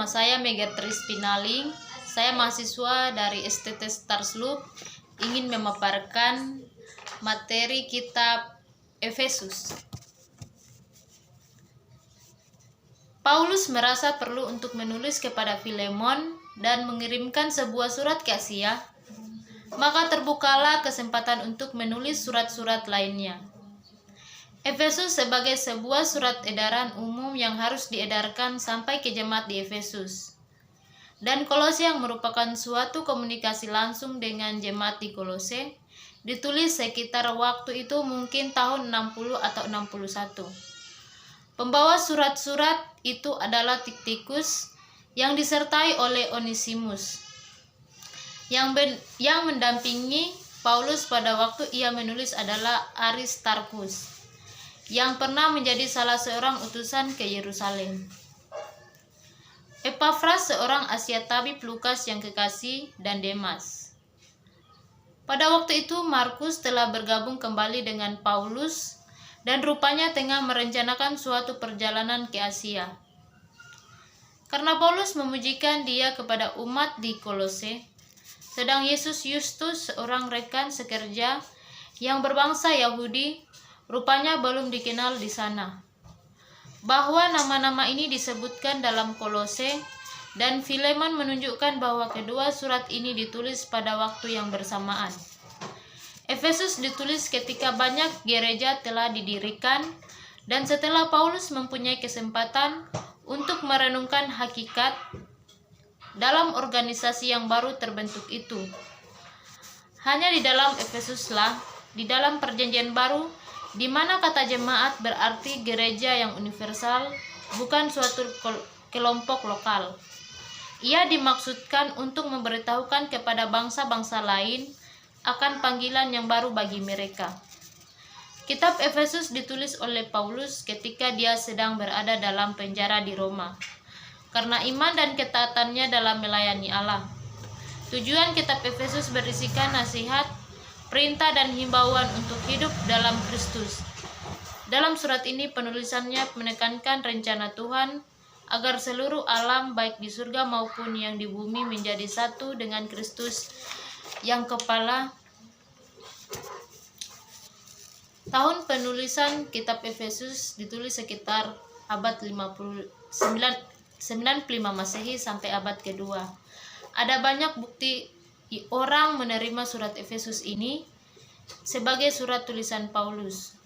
nama saya Megertris Pinaling. Saya mahasiswa dari STT Starsloop, ingin memaparkan materi kitab Efesus. Paulus merasa perlu untuk menulis kepada Filemon dan mengirimkan sebuah surat ke Asia, maka terbukalah kesempatan untuk menulis surat-surat lainnya. Efesus sebagai sebuah surat edaran umum yang harus diedarkan sampai ke jemaat di Efesus. Dan Kolose yang merupakan suatu komunikasi langsung dengan jemaat di Kolose, ditulis sekitar waktu itu mungkin tahun 60 atau 61. Pembawa surat-surat itu adalah Tikhikus yang disertai oleh Onesimus yang mendampingi Paulus pada waktu ia menulis adalah Aristarkus yang pernah menjadi salah seorang utusan ke Yerusalem. Epafras seorang Asia tabib Lukas yang kekasih, dan Demas. Pada waktu itu Markus telah bergabung kembali dengan Paulus dan rupanya tengah merencanakan suatu perjalanan ke Asia. Karena Paulus memujikan dia kepada umat di Kolose, sedang Yesus Yustus seorang rekan sekerja yang berbangsa Yahudi rupanya belum dikenal di sana. Bahwa nama-nama ini disebutkan dalam Kolose, dan Filemon menunjukkan bahwa kedua surat ini ditulis pada waktu yang bersamaan. Efesus ditulis ketika banyak gereja telah didirikan dan setelah Paulus mempunyai kesempatan untuk merenungkan hakikat dalam organisasi yang baru terbentuk itu. Hanya di dalam Efesuslah, di dalam Perjanjian Baru, di mana kata jemaat berarti gereja yang universal, bukan suatu kelompok lokal. Ia dimaksudkan untuk memberitahukan kepada bangsa-bangsa lain akan panggilan yang baru bagi mereka. Kitab Efesus ditulis oleh Paulus ketika dia sedang berada dalam penjara di Roma, karena iman dan ketaatannya dalam melayani Allah. Tujuan kitab Efesus berisikan nasihat, perintah dan himbauan untuk hidup dalam Kristus. Dalam surat ini penulisannya menekankan rencana Tuhan agar seluruh alam baik di surga maupun yang di bumi menjadi satu dengan Kristus yang kepala. Tahun penulisan kitab Efesus ditulis sekitar abad 95 Masehi sampai abad kedua. Ada banyak bukti orang menerima surat Efesus ini sebagai surat tulisan Paulus.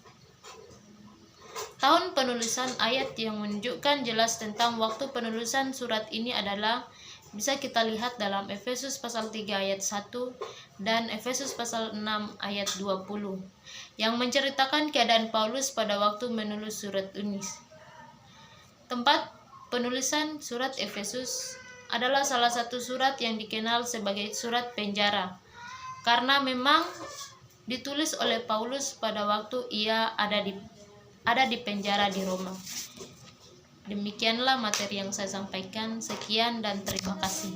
Tahun penulisan ayat yang menunjukkan jelas tentang waktu penulisan surat ini adalah bisa kita lihat dalam Efesus pasal 3 ayat 1 dan Efesus pasal 6 ayat 20 yang menceritakan keadaan Paulus pada waktu menulis surat ini. Tempat penulisan surat Efesus adalah salah satu surat yang dikenal sebagai surat penjara, karena memang ditulis oleh Paulus pada waktu ia ada di penjara di Roma. Demikianlah materi yang saya sampaikan. Sekian dan terima kasih.